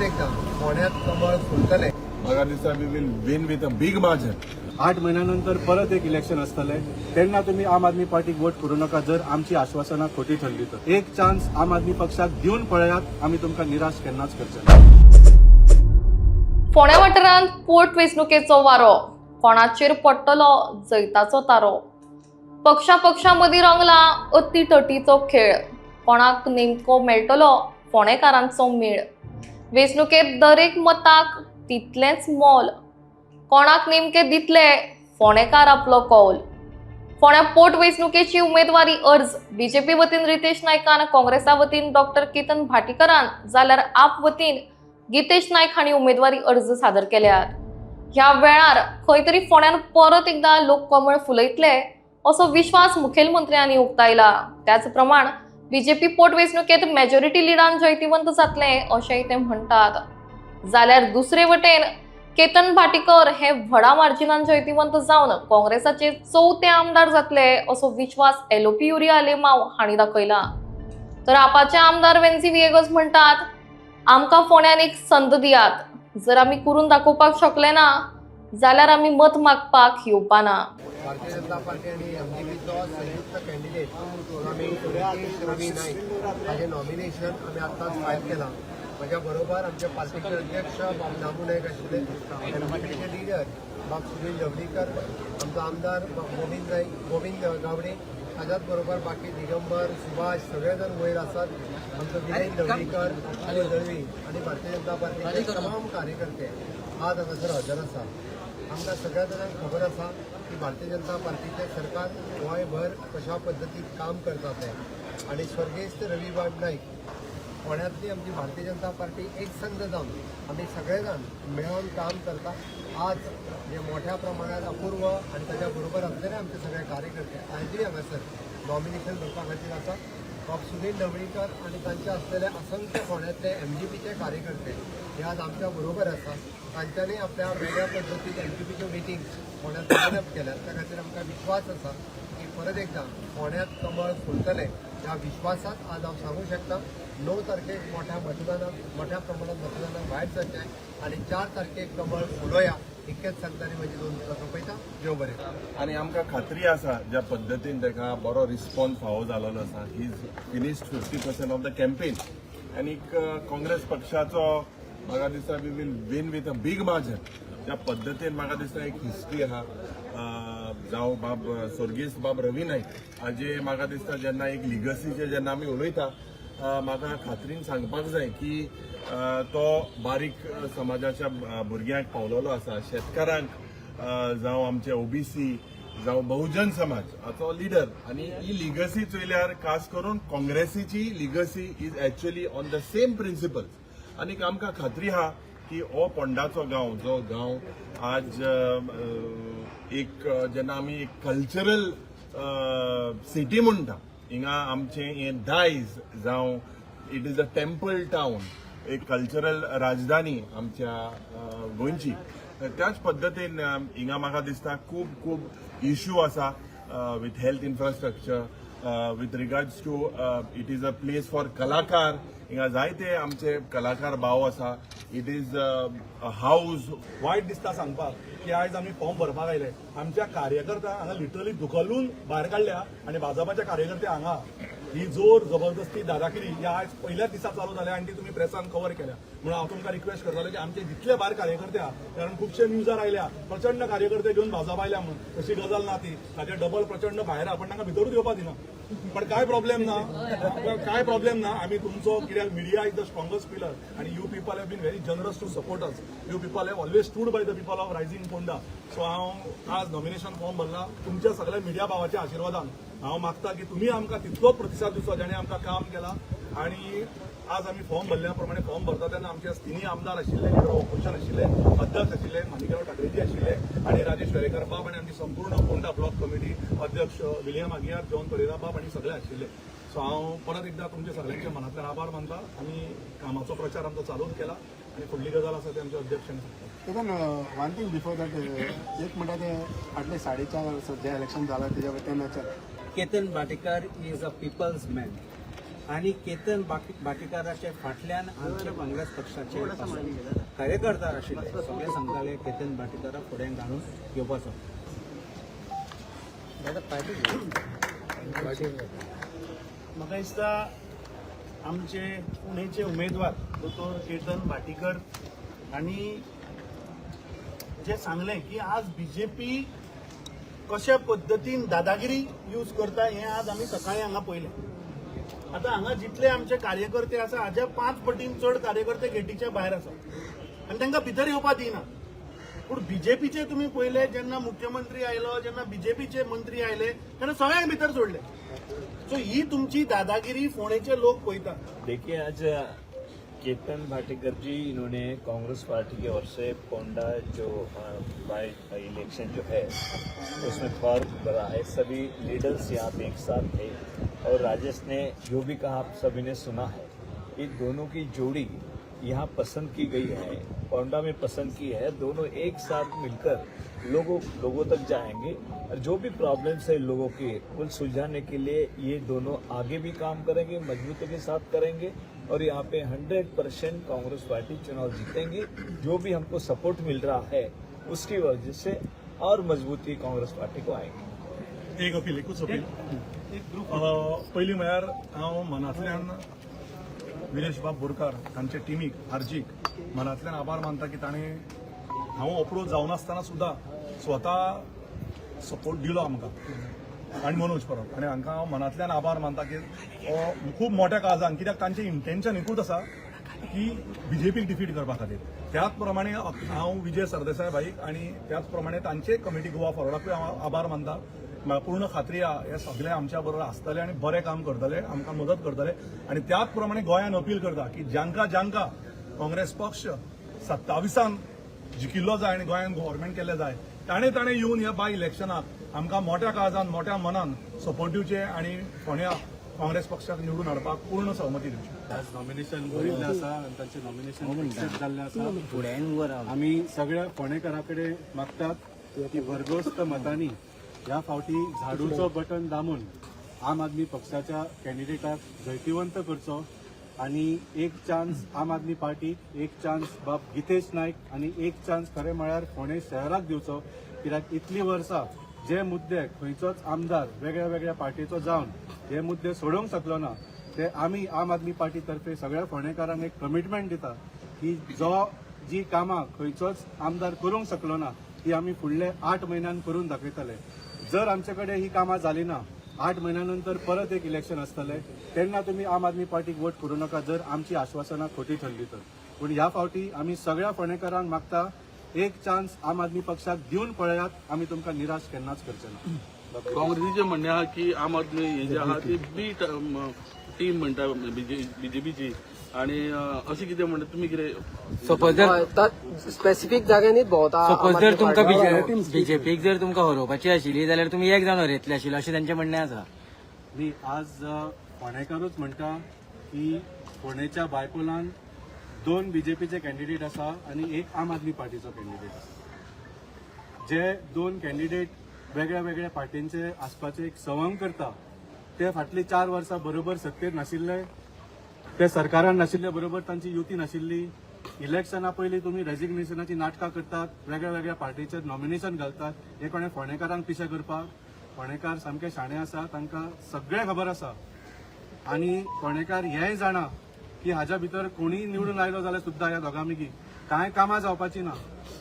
परत एकदा फोंड्यात कमळ फुलतले. म्हाका दिसता we will win with a big margin. 8 महिन्यानंतर परत एक इलेक्शन असतले तेन्ना तुम्ही आम आदमी पार्टीक वोट करू नका जर आमची आश्वासनां खोटी ठरली तर. एक चान्स आम आदमी पक्षाक दिवन पळयात, आमी तुमकां निराश केन्नाच करचे ना. फोंड्या वाठारांत पोटवेंचणुकेचो वारो, कोणाचेर पडटलो जैताचो तारो. पक्षां मदीं रंगला अटीतटीचो खेळ. कोणाक नेमको मेळटलो फोंडेकारांचो मेळ. वेंचणुकेंत दरेक मताक तितलेंच मोल. कोणाक नेमके दितले फोंडेकार आपलो कौल. फोंड्या पोटवेंचणुकेची उमेदवारी अर्ज बीजेपी वतीन रितेश नायकान, काँग्रेसा वतीन डॉक्टर केतन भाटीकरान, जाल्यार आप वतीन गितेश नायक हांणी उमेदवारी अर्ज सादर केल्यात. ह्या वेळार खंय तरी फोंड्यान परत एकदा लोक कमळ फुलयतले असो विश्वास मुखेलमंत्र्यांनी उक्तायला. त्याच प्रमाण बीजेपी पोटवेंचणुकेत मेजॉरिटी लिडान जैतिवंत जातले अशेंय ते म्हणटात. जाल्यार दुसरे वटेन केतन भाटीकर हे व्हडा मार्जिनान जैतिवंत जावन काँग्रेसाचे 4थे आमदार जातले असो विश्वास एलओपी युरिया लेमाव हांणी दाखयला. तर आपाचे आमदार वेन्सी विएगस म्हणटात, आमकां फोंड्यान एक संद दियात. जर आमी करून दाखोवपाक शकले ना जाल्यार आमी मत मागपाक येवपाना. भारतीय जनता पार्टी आणि एमजीपीचो संयुक्त कॅन्डिडेट आम्ही रितेश रवी नाईक हाचे नॉमिनेशन आम्ही आताच फायल केला. माझ्या बरोबर आमचे पार्टीचे अध्यक्ष बाब नामू नायक आशिल्ले, एमजीपीचे लिडर बाब सुनील ढवळीकर, आमचो आमदार बाब गोविंद गावडे, ताच्याच बरोबर बाकी दिगंबर सुभाष सगळे जण वयर आसात. आमचो विनय ढवळीकर आणि दळवी आणि भारतीय जनता पार्टीचे तमाम कार्यकर्ते आज हांगासर हजर आसा. आमकां सगळ्या जाणांक खबर आसा की भारतीय जनता पार्टीचे सरकार गोंयभर कशा पद्दतीन काम करता ते. आणि स्वर्गेस्त रवी बाब नाईक फोंड्यांतली आमची भारतीय जनता पार्टी एक संघ जावन आमी सगळे जाण मेळून काम करता. आज जे मोठ्या प्रमाणात अपूर्व आणि ताच्या बरोबर आसलेले आमचे सगळे कार्यकर्ते आजूय हांगासर नॉमिनेशन करपा खातीर आसा. बाब सुनील ढवळीकर आणि तांचे असलेले असंख्य फोंड्यातले एमजीपीचे कार्यकर्ते हे आज आमच्या बरोबर आसा. तांच्यांनी आपल्या वेगळ्या पद्दतीन एमजीपीच्यो मिटींग फोंड्यांत डेव्हलप केल्यात. त्या खातीर आमकां विश्वास आसा की परत एकदा फोंड्यांत कमळ फुलतले. ह्या विश्वासात आज हांव सांगू शकता 9 तारखेक मोठ्या प्रमाणात मतदानाक भायर सरचे आणि 4 तारखेक कमळ फुलोया इतकेच सांगताना माझी 2 उतरां सोंपयता. देव बरें. आणि आमकां खात्री आसा ज्या पद्दतीन ताका बरो रिस्पॉन्स फावो जालोलो आसा. He is finished 50% of the campaign. आनी काँग्रेस पक्षाचो म्हाका दिसता we will win with a big margin. त्या पद्दतीन म्हाका दिसता एक हिस्ट्री आहा. जावं बाब स्वर्गेस्त बाब रवी नाईक हाजे म्हाका दिसता जेन्ना एक लिगसीचे जेन्ना आमी उलयता म्हाका खात्रीन सांगपाक जाय की तो बारीक समाजाच्या भुरग्यांक पावलेलो आसा. शेतकारांक जावं आमचे ओबीसी जावं बहुजन समाज हाचो लिडर. आनी ही लिगसी चोयल्यार खास करून काँग्रेसीची legacy is actually on the same principles. आनी आमकां खात्री आहा की हो पोंडाचो गांव जो गांव आज एक जेन्ना आमी एक कल्चरल सिटी म्हणटा हिंगा आमचे हे दायज जावं it is a temple town, एक कल्चरल राजधानी आमच्या गोंयची. त्याच पद्दतीन हिंगा म्हाका दिसता खूब इश्यू आसा with health infrastructure, with regards to it is a place for कलाकार. हिंगा जायते आमचे कलाकार भाव आसा. It is a house. वायट दिसता सांगपाक की आयज आमी फॉर्म भरपाक आयले. आमच्या कार्यकर्त्यांक हांगा लिटरली धुकलून भायर काडल्या आणि भाजपाच्या कार्यकर्ते हांगा ही जोर जबरदस्ती दादागिरी ह्या आज पहिल्याच दिसा चालू झाल्या आणि ती तुम्ही प्रेसान कव्हर केल्या. म्हणून हांव तुमकां रिक्वेस्ट करतालो की आमचे जितले भायर कार्यकर्ते आहा, कारण खुबशे न्यूजार आयल्या प्रचंड कार्यकर्ते घेऊन भाजप आयल्या म्हणून. तशी गजाल ना ती. ताचे डबल प्रचंड भायर आपण तांकां भितरूच येवपाक दिना. पण काय प्रॉब्लेम ना आम्ही तुमचो कित्याक media is the strongest pillar आणि you people have been very generous to support us. You people have always stood by the people of rising Fonda. So हांव आज नॉमिनेशन फॉर्म भरला तुमच्या सगळ्या मिडिया भावाच्या आशिर्वादान. हांव मागता की तुम्ही आमकां तितलोच प्रतिसाद दिवचो जेणे आमकां काम केला. आणि आज आम्ही फॉर्म भरल्या प्रमाणे फॉर्म भरता तेन्ना आमचे तिन्ही आमदार आशिल्ले, लिडर ऑफ ऑपोजिशन आशिल्ले, अध्यक्ष आशिल्ले माणिकराव ठाकरेजी आशिल्ले आणि राजेश वेरेकर बाब आणि आमची संपूर्ण फोंडा ब्लॉक कमिटी अध्यक्ष विलियम आगियार, जॉन परेरा बाब आणि सगळे आशिल्ले. सो हांव परत एकदा तुमचे सगळ्यांचे मनांतल्यान आभार मानता. आमी कामाचो प्रचार आमचो चालूच केला आणि फुडली गजाल आसा ती आमच्या अध्यक्षांनी सांगता. Even one thing before that एक म्हणटा ते फाटले 4.5 जे इलेक्शन जालां तेज्या तेन्नाच्यान Ketan Bhatikar is a people's man. आणि केतन बाटेकाराचे फाटल्यान आमचे काँग्रेस पक्षाचे कार्यकर्ता आशिल्ले सगळे सांगताले केतन बाटेकारा फुडें घालून घेवपाचो. म्हाका दिसता आमचे पुणेचे उमेदवार दोतोर केतन भाटीकर हांणी जे सांगलें की आज बीजेपी कशा पद्दतीन दादागिरी यूज करता हें आज आमी सकाळीं हांगा पळयलें. आतां हांगा जितले आमचे कार्यकर्ते आसा हाच्या 5 पटीन चड कार्यकर्ते गेटीच्या भायर आसा आनी तांकां भितर येवपाक दिना. पूण बीजेपीचे तुमी पळयले जेन्ना मुख्यमंत्री आयलो जेन्ना बीजेपीचे मंत्री आयले तेन्ना सगळ्यांक भितर सोडले. सो ही तुमची दादागिरी फोंडेचे लोक पळयता. देखिए आज केतन भाटेकर जी इन्होंने कांग्रेस पार्टी की ओर से पोंडा जो बाई इलेक्शन जो है उसमें फॉर्म भरा है. सभी लीडर्स यहाँ पे एक साथ थे और राजेश ने जो भी कहा आप सभी ने सुना है. ये दोनों की जोड़ी यहाँ पसंद की गई है, पोंडा में पसंद की है. दोनों एक साथ मिलकर लोगों तक जाएंगे और जो भी प्रॉब्लम्स है लोगों के उन सुलझाने के लिए ये दोनों आगे भी काम करेंगे, मजबूती के साथ करेंगे और यहाँ पे 100% कांग्रेस पार्टी चुनाव जीतेंगे. जो भी हमको सपोर्ट मिल रहा है उसकी वजह से और मजबूती कांग्रेस पार्टी को आएगी. एक अपील एकूच अपील. पयलीं म्हळ्यार हांव मनांतल्यान विरेश बाब बोरकार तांचे टिमीक हार्जीक मनांतल्यान आभार मानता की ताणें हांव अप्रोच जावनासतना सुद्दां स्वता सपोर्ट दिलो आमकां आनी मनोज परब. आनी हांकां हांव मनांतल्यान आभार मानता की खूब मोठ्या काळजान कित्याक तांचें इंटेन्शन एकूच आसा की बीजेपीक डिफीट करपा खातीर. त्याच प्रमाणे हांव विजय सरदेसाय भाईक आनी त्याच प्रमाणे तांचे कमिटी गोवा फॉरवर्डाकूय हांव आभार मानता. म्हाका पूर्ण खात्री आहा हे सगळे आमच्या बरोबर आसतले आनी बरें काम करतले, आमकां मदत करतले. आनी त्याच प्रमाणे गोंयान अपील करता की ज्यांका काँग्रेस पक्ष 27 जिखिल्लो जाय आनी गोंयान गव्हर्मेंट केले जाय ताणें येवन ह्या बाय इलेक्शनाक आमकां मोठ्या काळजान मोठ्या मनान सपोर्ट दिवचे आनी फोंड्या काँग्रेस पक्षाक निवडून हाडपाक पूर्ण सहमती दिवची. आज नॉमिनेशन भरिल्लें आसा आनी तांचें नॉमिनेशन एक्सेप्ट जाल्लें आसा. आमी सगळ्या फोंडेकारां कडेन मागतात की भरघोस्त मतांनी ह्या फावटी झाडूचो बटन दामून आम आदमी पक्षाच्या कॅन्डिडेटाक जैतिवंत करचो आनी एक चान्स आम आदमी पार्टीक, एक चान्स बाब गितेश नायक आनी एक चान्स खरें म्हळ्यार फोंडे शहराक दिवचो. कित्याक इतलीं वर्सां जे मुद्दे खंयचोच आमदार वेगळ्या वेगळ्या पार्टीचो जावन हे मुद्दे सोडोवंक शकलो ना ते आमी आम आदमी पार्टी तर्फे सगळ्या फोंडेकारांक एक कमिटमेंट दिता की जी कामां खंयचोच आमदार करूंक शकलो ना ती आमी फुडले 8 म्हयन्यान करून दाखयतले. जर आमचे कडेन ही कामां जाली ना 8 म्हयन्यानंतर परत एक इलेक्शन आसतलें तेन्ना तुमी आम आदमी पार्टीक वोट करूं नाका जर आमची आश्वासनां खोटी ठरली तर. पूण ह्या फावटी आमी सगळ्या फोंडेकारांक मागता एक चान्स आम आदमी पक्षाक दिवन पळयात. आमी तुमकां निराश केन्नाच करचे ना. काँग्रेसीचे म्हणणें आहा की आम आदमी हे जे आहा ती बी टीम म्हणटा बीजेपीची आणि अशें कितें म्हणटा तुमी कितें सपोज जर स्पेसिफीक जाग्यांनीच भोंवता. सपोज जर तुमकां बीजेपीक जर तुमकां हरोवपाची आशिल्ली जाल्यार तुमी एक जावन हरयतले आशिल्ले अशें तांचें म्हणणें आसा. न्ही आज फोंडेकारूच म्हणटा की फोंडेच्या बायपोलान 2 बीजेपीचे कॅन्डिडेट आसा आनी एक आम आदमी पार्टीचो कॅन्डिडेट आसा. जे 2 कॅन्डिडेट वेगळ्या वेगळ्या पार्टींचे आसपाचे एक संवंग करता ते फाटली 4 वर्सां बरोबर सत्तेर नाशिल्ले, ते सरकारान नाशिल्ले, बरोबर तांची युती नाशिल्ली. इलेक्शना पयलीं तुमी रेजिग्नेशनाची नाटकां करतात, वेगळ्या वेगळ्या पार्टीचे नॉमिनेशन घालतात. हे कोणें फोंडेकारांक पिशे करपाक. फोंडेकार सामके शाणे आसा, तांकां सगळें खबर आसा आनी फोंडेकार हेंय जाणा की हाच्या भितर कोणीय निवडून आयलो जाल्यार सुद्दां ह्या दोगां पैकी कांय कामां जावपाची ना.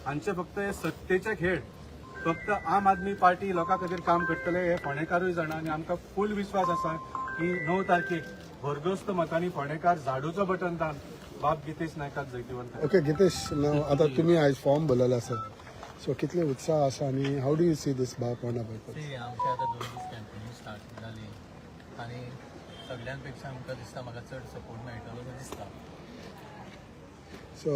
हांचे फक्त हे सत्तेचे खेळ. फक्त आम आदमी पार्टी लोकां खातीर काम करतले हे फोंडेकारूय जाणा आनी आमकां फूल विश्वास आसा की 9 तारखेक भरघोस्त मतांनी फोंडेकार झाडूचो बटन दान बाब गितेश नायकाक जैतिवंत. ओके गितेश, आता तुम्ही आयज फॉर्म भरलेलो आसा, सो कितले उत्साह आसा आनी how do you see this by Ponda bypass? आमच्या आतां 2 दीस कॅम्पेनींग स्टार्ट जाली आनी सगळ्यां पेक्षा आमकां दिसता म्हाका चड सपोर्ट मेळटलो असो दिसता. सो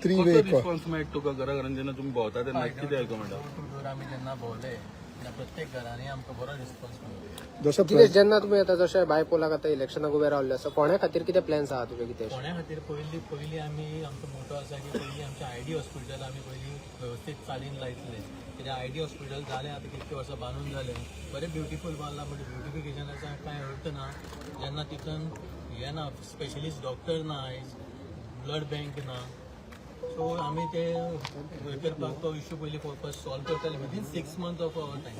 3 वे रिस्पॉन्स मेळटा तुका घरा घरान जेन्ना तुमी भोंवता तेन्ना कितें आयको मेळटा? डोर टू डोर आमी जेन्ना भोंवले आनी प्रत्येक घरांनी आमकां बरो रिस्पॉन्स मेळ्ळो. जसं कितें जेन्ना तुमी आतां जशें बायपोलाक आतां इलेक्शनाक उबे रावल्ले आसा फोंड्या खातीर कितें प्लॅन्स आहा तुवें कितें फोंड्या खातीर पयलीं आमी आमचो मोटो आसा की पयलीं आमचें आयडी हॉस्पिटल आमी पयलीं वेवस्थीत चालीन लायतले. कित्याक आयडी हॉस्पिटल जालें आतां कितके वर्सां बांदून जालें, बरें ब्युटिफूल बांदलां, बट ब्युटिफिकेशनाचा कांय अर्थ ना जेन्ना तितून हें ना, स्पेशलिस्ट डॉक्टर ना आयज, ब्लड बँक ना. सो आमी ते हें करपाक तो इश्यू पयलीं फर्स्ट सॉल्व करतले within 6 months of our time.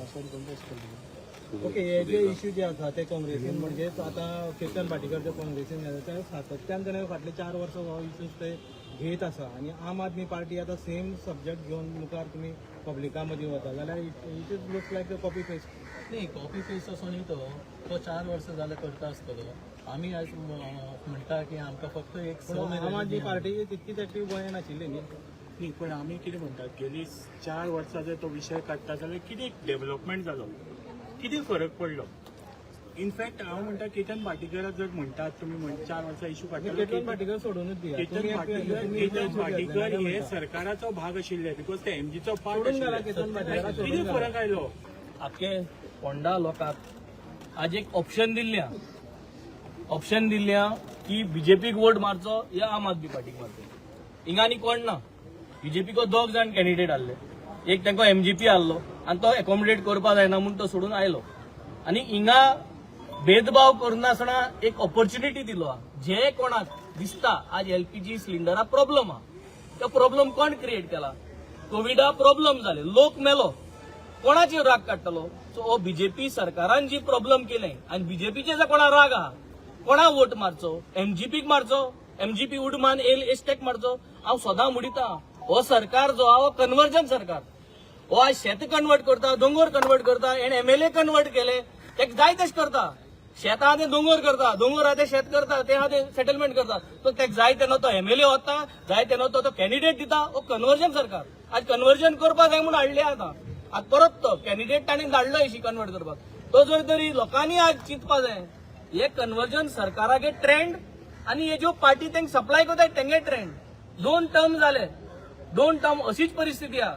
Okay, हे जे इश्यू जे आसा ते काँग्रेसीन म्हणजे आतां केतन भाटीकर जे काँग्रेसीन ते सातत्यान ताणें फाटले 4 वर्सां हो इश्यूज ते घेत आसा आनी आम आदमी पार्टी आतां सेम सब्जेक्ट घेवन मुखार तुमी पब्लिका मदीं वता जाल्यार it is looks like copy paste. नाही, कॉपी पेस्ट असो न्ही तो 4 वर्सां जाले करता आसतलो. आमी आयज म्हणटा की आमकां फक्त एक स आम आदमी पार्टी तितकीच एक्टीव गोंयान आशिल्ली न्ही. न्ही, पण आमी कितें म्हणटात गेली 4 वर्सां जर तो विशय काडटा जाल्यार कितें डेव्हलपमेंट जालो, कितें फरक पडलो. इनफॅक्ट हांव म्हणटा केतन भाटीकराक जर म्हणटात तुमी 4 वर्सां इश्यू काडटा, केतन भाटीकर सोडूनच दिया. केतन भाटीकर हे सरकाराचो भाग आशिल्ले बिकॉज ते एमजीचो पार्ट आशिल्ले. कितें फरक आयलो. आख्खे फोंडा लोकांक आज एक ऑप्शन दिल्ल्या की बीजेपीक वोट मारचो या आम आदमी पार्टीक मारचो. हिंगा आनी कोण ना. बीजेपीको 2 जाण कॅन्डिडेट आहले, एक तांकां एमजीपी आहलो आनी तो एकोमोडेट करपा जायना म्हणून तो सोडून आयलो. आनी हिंगा भेदभाव करनासतना एक ऑपॉर्च्युनिटी दिलो हा. जे कोणाक दिसता आज एलपीजी सिलिंडराक प्रॉब्लम हा, तो प्रॉब्लम कोण क्रिएट केला. कोविडा प्रॉब्लम जाले, लोक मेलो, कोणाचेर राग काडटलो. सो हो बीजेपी सरकारान जी प्रॉब्लम केले आनी बीजेपीचे जर कोणा राग आहा, कोणा वोट मारचो, एमजीपीक मारचो, एमजीपी उडमान एल एस्टेक मारचो. हांव सदां म्हणटा हो सरकार जो हा हो कन्वर्जन सरकार. हो आज शेत कन्वर्ट करता, दोंगर कन्वर्ट करता, हेणे एमएलए कन्वर्ट केले, ते जाय तशें करता. शेत आहा ते दोंगर करता, दोंगर आहा ते शेत करता, ते आहा ते सेटलमेंट करता. तो तेका जाय तेन्ना तो एमएलए वता, जाय तेन्ना तो कॅन्डिडेट दिता. हो कन्वर्जन सरकार. आज कन्वर्जन करपा जाय म्हणून हाडले आतां. आज परत तो कॅन्डिडेट ताणें धाडलो अशी कन्वर्ट करपाक. तो जर तरी लोकांनी आज चिंतपा जाय हे कन्वर्जन सरकाराचे ट्रेंड आनी हे ज्यो पार्टी तांकां सप्लाय करतात तेंगे ट्रेंड. 2 टर्म जाले, 2 टर्म अशीच परिस्थिती आहा.